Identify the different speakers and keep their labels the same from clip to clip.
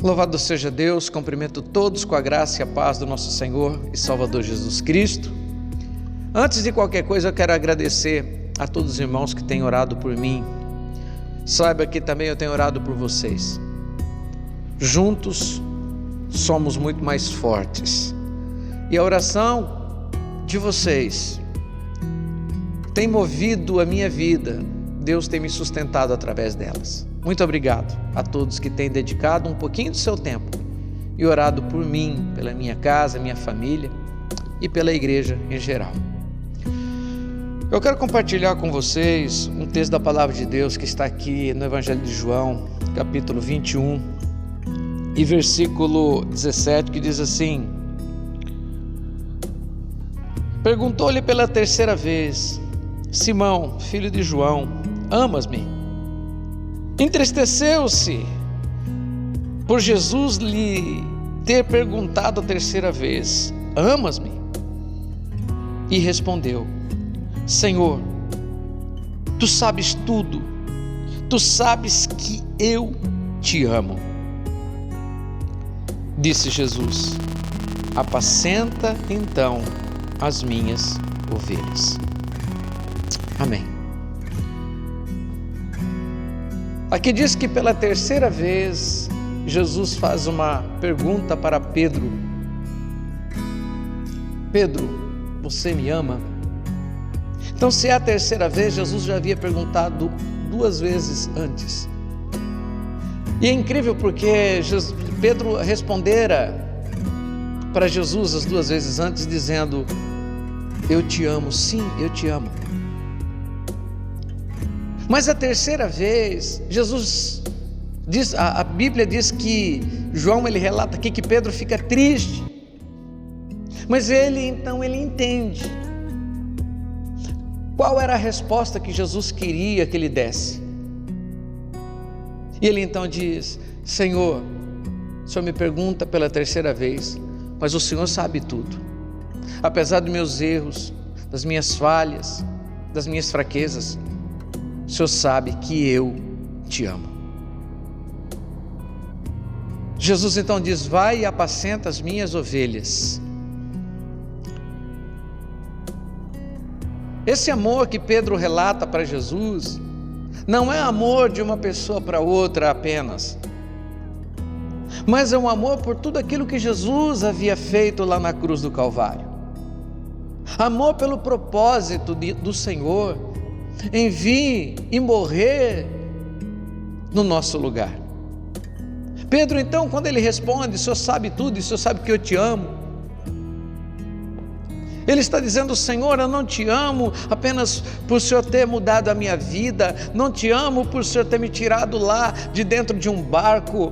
Speaker 1: Louvado seja Deus, cumprimento todos com a graça e a paz do nosso Senhor e Salvador Jesus Cristo. Antes de qualquer coisa, eu quero agradecer a todos os irmãos que têm orado por mim. Saiba que também eu tenho orado por vocês. Juntos somos muito mais fortes. E a oração de vocês tem movido a minha vida. Deus tem me sustentado através delas. Muito obrigado a todos que têm dedicado um pouquinho do seu tempo e orado por mim, pela minha casa, minha família e pela igreja em geral. Eu quero compartilhar com vocês um texto da Palavra de Deus que está aqui no Evangelho de João, capítulo 21 e versículo 17, que diz assim: Perguntou-lhe pela terceira vez: Simão, filho de João, amas-me? Entristeceu-se por Jesus lhe ter perguntado a terceira vez: amas-me? E respondeu: Senhor, tu sabes tudo, tu sabes que eu te amo. Disse Jesus: apacenta então as minhas ovelhas. Amém. Aqui diz que pela terceira vez Jesus faz uma pergunta para Pedro: Pedro, você me ama? Então, se é a terceira vez, Jesus já havia perguntado duas vezes antes. E é incrível porque Pedro respondera para Jesus as duas vezes antes, dizendo: eu te amo, sim, eu te amo. Mas a terceira vez, Jesus diz, a Bíblia diz que João, ele relata aqui que Pedro fica triste, mas ele entende qual era a resposta que Jesus queria que ele desse. E ele então diz: Senhor, o Senhor me pergunta pela terceira vez, mas o Senhor sabe tudo. Apesar dos meus erros, das minhas falhas, das minhas fraquezas, o Senhor sabe que eu te amo. Jesus então diz: vai e apacenta as minhas ovelhas. Esse amor que Pedro relata para Jesus não é amor de uma pessoa para outra apenas, mas é um amor por tudo aquilo que Jesus havia feito lá na cruz do Calvário. Amor pelo propósito do Senhor em vir e morrer no nosso lugar. Pedro então, quando ele responde: o Senhor sabe tudo, o Senhor sabe que eu te amo, ele está dizendo: Senhor, eu não te amo apenas por o Senhor ter mudado a minha vida, não te amo por o Senhor ter me tirado lá de dentro de um barco,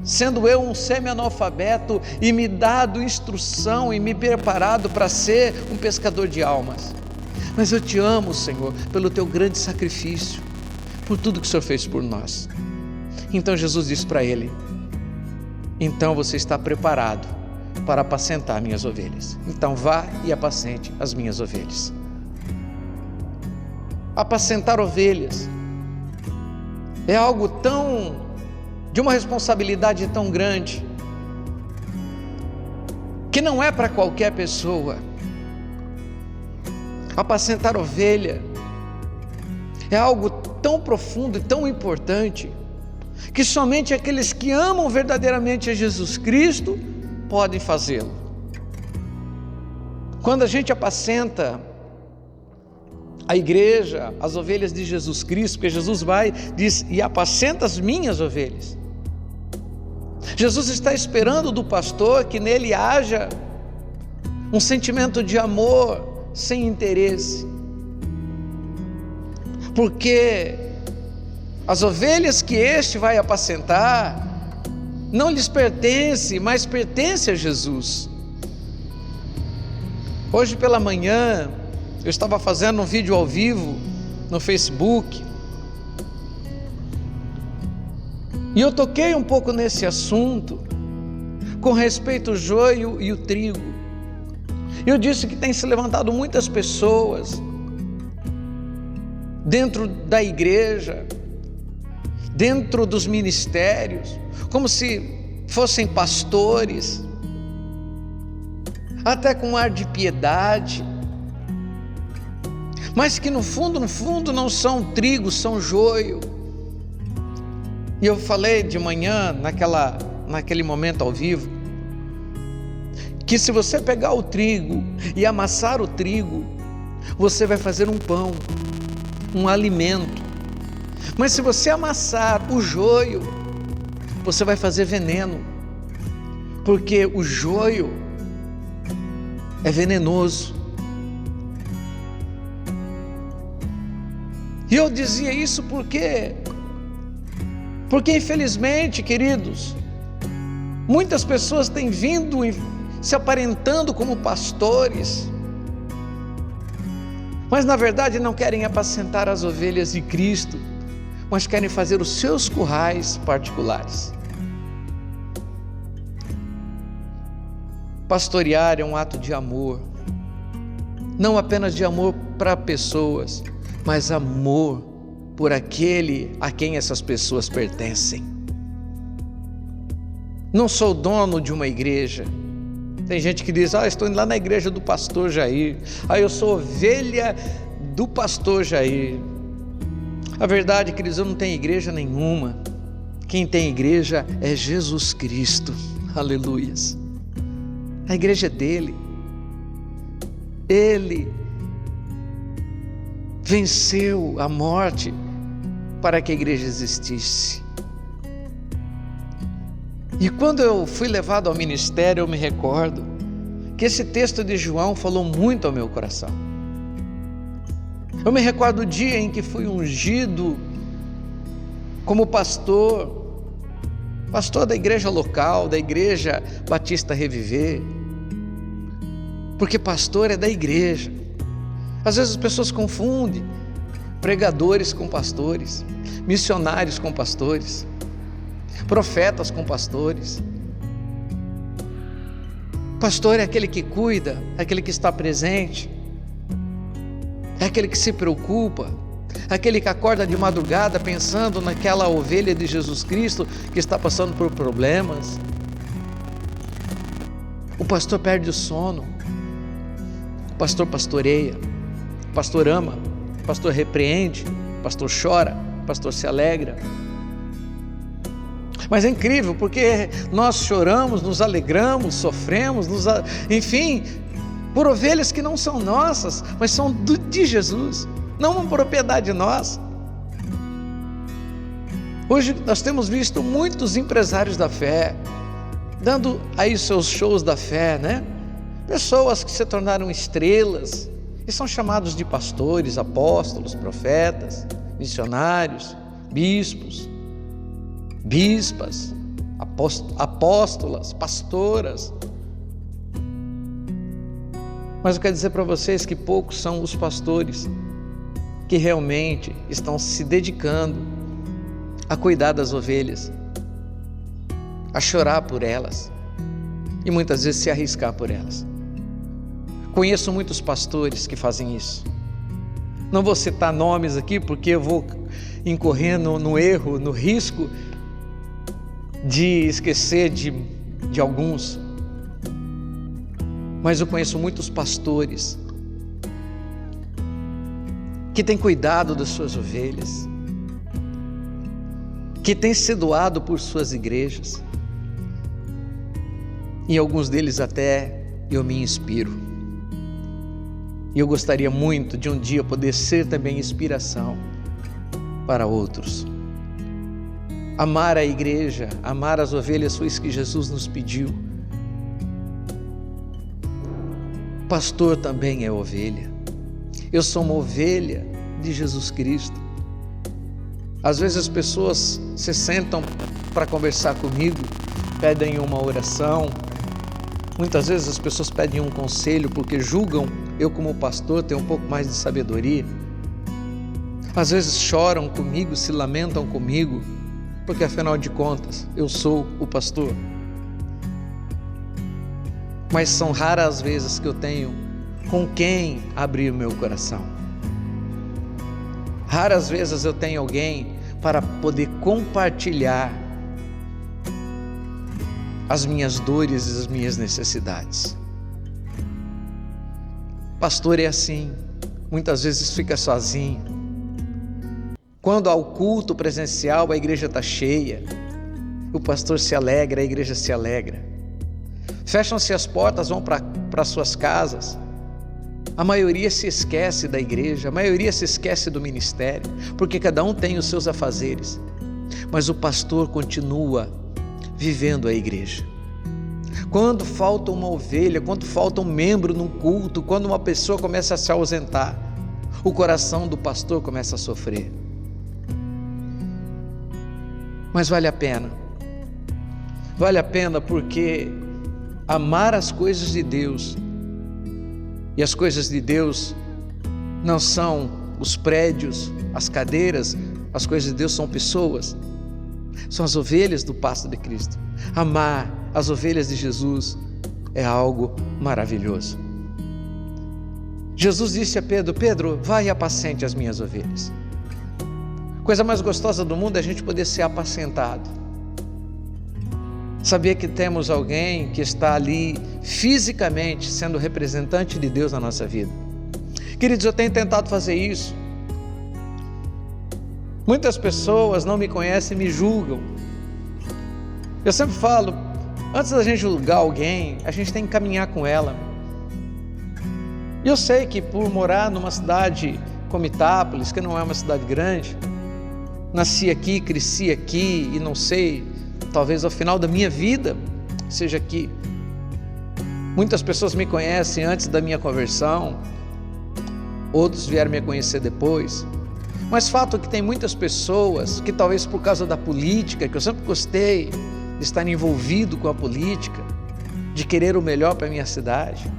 Speaker 1: sendo eu um semi-analfabeto, e me dado instrução e me preparado para ser um pescador de almas. Mas eu te amo, Senhor, pelo teu grande sacrifício, por tudo que o Senhor fez por nós. Então Jesus disse para ele: então você está preparado para apacentar minhas ovelhas. Então vá e apacente as minhas ovelhas. Apacentar ovelhas é algo de uma responsabilidade tão grande, que não é para qualquer pessoa. Apacentar ovelha é algo tão profundo e tão importante, que somente aqueles que amam verdadeiramente a Jesus Cristo podem fazê-lo. Quando a gente apacenta a igreja, as ovelhas de Jesus Cristo, porque Jesus diz: e apacenta as minhas ovelhas. Jesus está esperando do pastor que nele haja um sentimento de amor sem interesse, porque as ovelhas que este vai apacentar não lhes pertence, mas pertence a Jesus. Hoje pela manhã eu estava fazendo um vídeo ao vivo no Facebook e eu toquei um pouco nesse assunto com respeito ao joio e o trigo. Eu disse que tem se levantado muitas pessoas dentro da igreja dentro dos ministérios, como se fossem pastores, até com ar de piedade, mas que no fundo não são trigo, são joio. E eu falei de manhã, naquele momento ao vivo, que se você pegar o trigo e amassar o trigo, você vai fazer um pão, um alimento. Mas se você amassar o joio, você vai fazer veneno, porque o joio é venenoso. E eu dizia isso porque infelizmente, queridos, muitas pessoas têm vindo se aparentando como pastores, mas na verdade não querem apacentar as ovelhas de Cristo, mas querem fazer os seus currais particulares. Pastorear é um ato de amor, não apenas de amor para pessoas, mas amor por aquele a quem essas pessoas pertencem. Não sou dono de uma igreja. Tem gente que diz, estou indo lá na igreja do pastor Jair, eu sou ovelha do pastor Jair. A verdade, queridos, eu não tenho igreja nenhuma. Quem tem igreja é Jesus Cristo, aleluias. A igreja é dele. Ele venceu a morte para que a igreja existisse. E quando eu fui levado ao ministério, eu me recordo que esse texto de João falou muito ao meu coração. Eu me recordo do dia em que fui ungido como pastor da igreja local, da igreja Batista Reviver, porque pastor é da igreja. Às vezes as pessoas confundem pregadores com pastores, missionários com pastores, profetas com pastores. Pastor é aquele que cuida, é aquele que está presente, é aquele que se preocupa, é aquele que acorda de madrugada pensando naquela ovelha de Jesus Cristo que está passando por problemas. O pastor perde o sono, o pastor pastoreia, o pastor ama, o pastor repreende, o pastor chora, o pastor se alegra. Mas é incrível, porque nós choramos, nos alegramos, sofremos, enfim, por ovelhas que não são nossas, mas são de Jesus, não uma propriedade nossa. Hoje nós temos visto muitos empresários da fé, dando aí seus shows da fé, né? Pessoas que se tornaram estrelas, e são chamados de pastores, apóstolos, profetas, missionários, bispos, bispas, apóstolas, pastoras. Mas eu quero dizer para vocês que poucos são os pastores que realmente estão se dedicando a cuidar das ovelhas, a chorar por elas e muitas vezes se arriscar por elas. Conheço muitos pastores que fazem isso. Não vou citar nomes aqui porque eu vou incorrer no erro, no risco de esquecer de alguns. Mas eu conheço muitos pastores que têm cuidado das suas ovelhas, que têm se doado por suas igrejas, e alguns deles até eu me inspiro. E eu gostaria muito de um dia poder ser também inspiração para outros. Amar a igreja, amar as ovelhas foi isso que Jesus nos pediu. Pastor também é ovelha. Eu sou uma ovelha de Jesus Cristo. Às vezes as pessoas se sentam para conversar comigo, pedem uma oração. Muitas vezes as pessoas pedem um conselho porque julgam eu como pastor tenho um pouco mais de sabedoria. Às vezes choram comigo, se lamentam comigo, porque afinal de contas eu sou o pastor. Mas são raras as vezes que eu tenho com quem abrir o meu coração. Raras vezes eu tenho alguém para poder compartilhar as minhas dores e as minhas necessidades. Pastor é assim, muitas vezes fica sozinho. Quando há o culto presencial, a igreja está cheia, o pastor se alegra, a igreja se alegra. Fecham-se as portas, vão para suas casas. A maioria se esquece da igreja, a maioria se esquece do ministério, porque cada um tem os seus afazeres. Mas o pastor continua vivendo a igreja. Quando falta uma ovelha, quando falta um membro num culto, quando uma pessoa começa a se ausentar, o coração do pastor começa a sofrer. Mas vale a pena. Vale a pena porque amar as coisas de Deus, e as coisas de Deus não são os prédios, as cadeiras, as coisas de Deus são pessoas, são as ovelhas do pasto de Cristo. Amar as ovelhas de Jesus é algo maravilhoso. Jesus disse a Pedro: Pedro, vai e apacente as minhas ovelhas. Coisa mais gostosa do mundo é a gente poder ser apacentado. Saber que temos alguém que está ali fisicamente sendo representante de Deus na nossa vida. Queridos, eu tenho tentado fazer isso. Muitas pessoas não me conhecem e me julgam. Eu sempre falo, antes da gente julgar alguém, a gente tem que caminhar com ela. E eu sei que por morar numa cidade como Itápolis, que não é uma cidade grande, nasci aqui, cresci aqui e não sei, talvez ao final da minha vida seja aqui. Muitas pessoas me conhecem antes da minha conversão, outros vieram me conhecer depois. Mas fato é que tem muitas pessoas que talvez por causa da política, que eu sempre gostei de estar envolvido com a política, de querer o melhor para a minha cidade,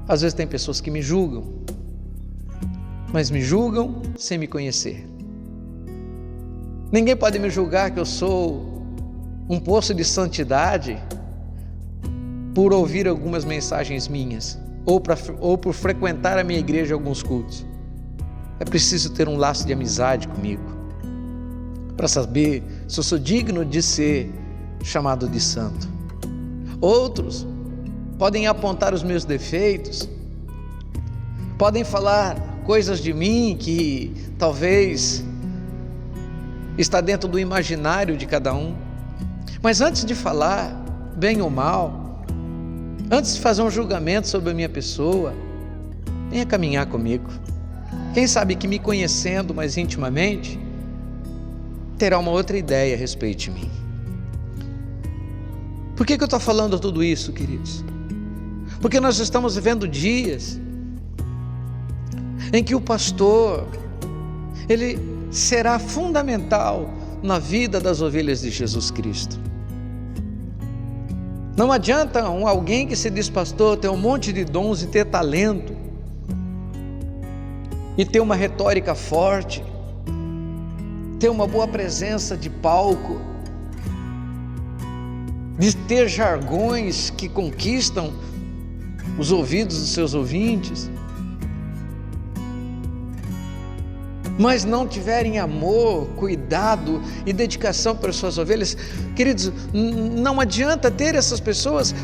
Speaker 1: às vezes tem pessoas que me julgam, mas me julgam sem me conhecer. Ninguém pode me julgar que eu sou um poço de santidade por ouvir algumas mensagens minhas ou por frequentar a minha igreja em alguns cultos. É preciso ter um laço de amizade comigo para saber se eu sou digno de ser chamado de santo. Outros podem apontar os meus defeitos, podem falar coisas de mim que talvez está dentro do imaginário de cada um. Mas antes de falar bem ou mal, antes de fazer um julgamento sobre a minha pessoa, venha caminhar comigo. Quem sabe que me conhecendo mais intimamente, terá uma outra ideia a respeito de mim. Por que eu estou falando tudo isso, queridos? Porque nós estamos vivendo dias em que o pastor, ele será fundamental na vida das ovelhas de Jesus Cristo. Não adianta alguém que se diz pastor ter um monte de dons e ter talento e ter uma retórica forte, ter uma boa presença de palco, de ter jargões que conquistam os ouvidos dos seus ouvintes, mas não tiverem amor, cuidado e dedicação para as suas ovelhas. Queridos, não adianta ter essas pessoas.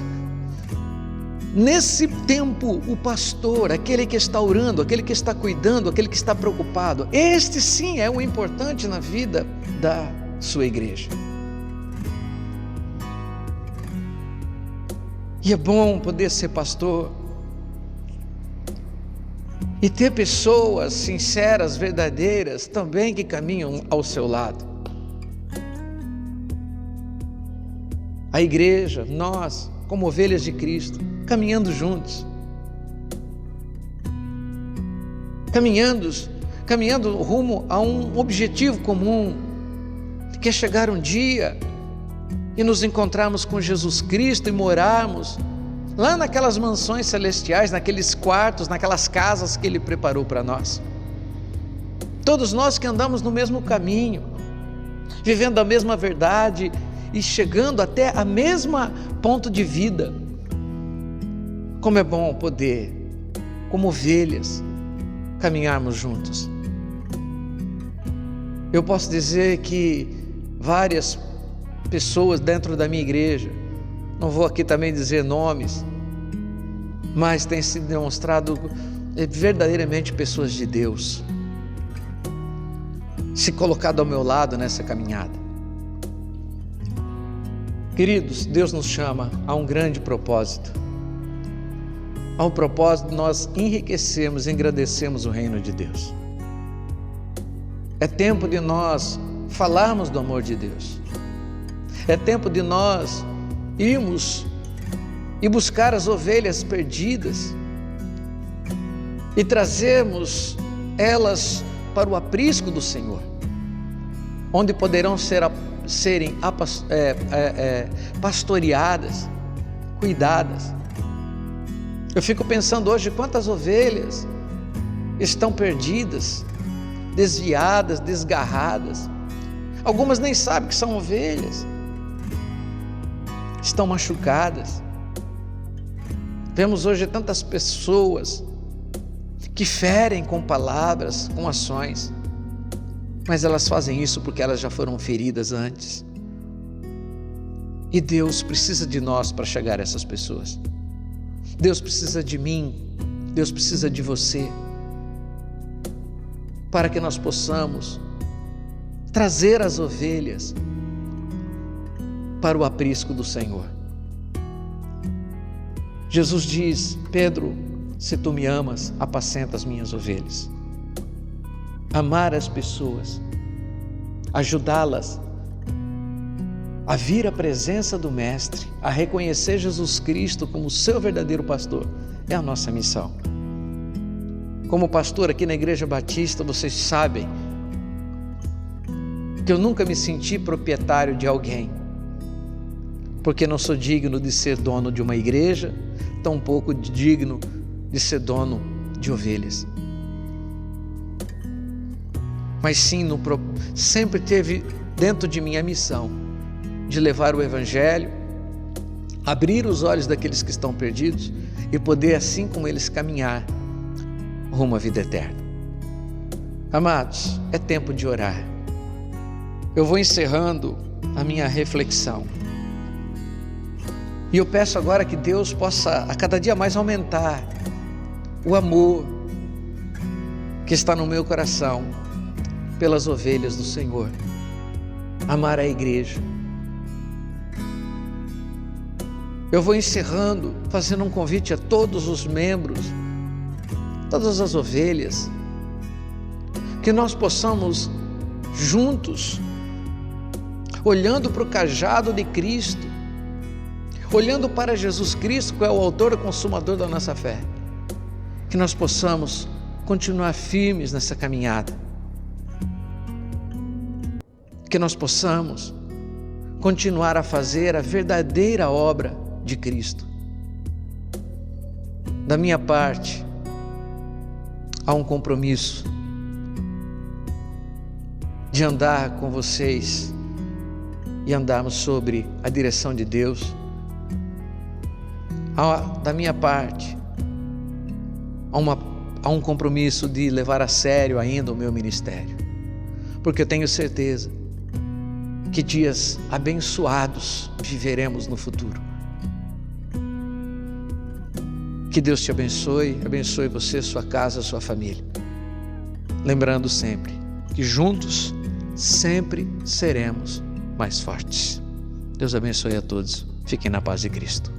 Speaker 1: Nesse tempo, o pastor, aquele que está orando, aquele que está cuidando, aquele que está preocupado, este sim é o importante na vida da sua igreja. E é bom poder ser pastor e ter pessoas sinceras, verdadeiras, também que caminham ao seu lado. A igreja, nós, como ovelhas de Cristo, caminhando juntos, caminhando rumo a um objetivo comum, que é chegar um dia e nos encontrarmos com Jesus Cristo e morarmos lá naquelas mansões celestiais, naqueles quartos, naquelas casas que Ele preparou para nós. Todos nós que andamos no mesmo caminho, vivendo a mesma verdade e chegando até a mesma ponto de vida. Como é bom poder, como ovelhas, caminharmos juntos. Eu posso dizer que várias pessoas dentro da minha igreja, não vou aqui também dizer nomes, mas tem sido demonstrado verdadeiramente pessoas de Deus, se colocado ao meu lado nessa caminhada. Queridos, Deus nos chama a um grande propósito. Ao propósito de nós enriquecermos e engrandecermos o reino de Deus. É tempo de nós falarmos do amor de Deus. É tempo de nós irmos e buscar as ovelhas perdidas e trazermos elas para o aprisco do Senhor, onde poderão serem pastoreadas, cuidadas. Eu fico pensando hoje quantas ovelhas estão perdidas, desviadas, desgarradas. Algumas nem sabem que são ovelhas, estão machucadas. Vemos hoje tantas pessoas que ferem com palavras, com ações, mas elas fazem isso porque elas já foram feridas antes. E Deus precisa de nós para chegar a essas pessoas. Deus precisa de mim, Deus precisa de você, para que nós possamos trazer as ovelhas para o aprisco do Senhor. Jesus diz: Pedro, se tu me amas, apacenta as minhas ovelhas. Amar as pessoas, ajudá-las a vir à presença do Mestre, a reconhecer Jesus Cristo como seu verdadeiro pastor, é a nossa missão. Como pastor aqui na Igreja Batista, vocês sabem que eu nunca me senti proprietário de alguém, porque não sou digno de ser dono de uma igreja, tampouco digno de ser dono de ovelhas. Mas sim, sempre teve dentro de mim a missão de levar o Evangelho, abrir os olhos daqueles que estão perdidos e poder, assim como eles, caminhar rumo à vida eterna. Amados, é tempo de orar. Eu vou encerrando a minha reflexão. E eu peço agora que Deus possa a cada dia mais aumentar o amor que está no meu coração pelas ovelhas do Senhor. Amar a igreja. Eu vou encerrando, fazendo um convite a todos os membros, todas as ovelhas, que nós possamos juntos, olhando para o cajado de Cristo, olhando para Jesus Cristo, que é o autor e consumador da nossa fé, que nós possamos continuar firmes nessa caminhada, que nós possamos continuar a fazer a verdadeira obra de Cristo. Da minha parte, há um compromisso de andar com vocês e andarmos sobre a direção de Deus. Da minha parte, há um compromisso de levar a sério ainda o meu ministério, porque eu tenho certeza que dias abençoados viveremos no futuro. Que Deus te abençoe, abençoe você, sua casa, sua família. Lembrando sempre que juntos sempre seremos mais fortes. Deus abençoe a todos. Fiquem na paz de Cristo.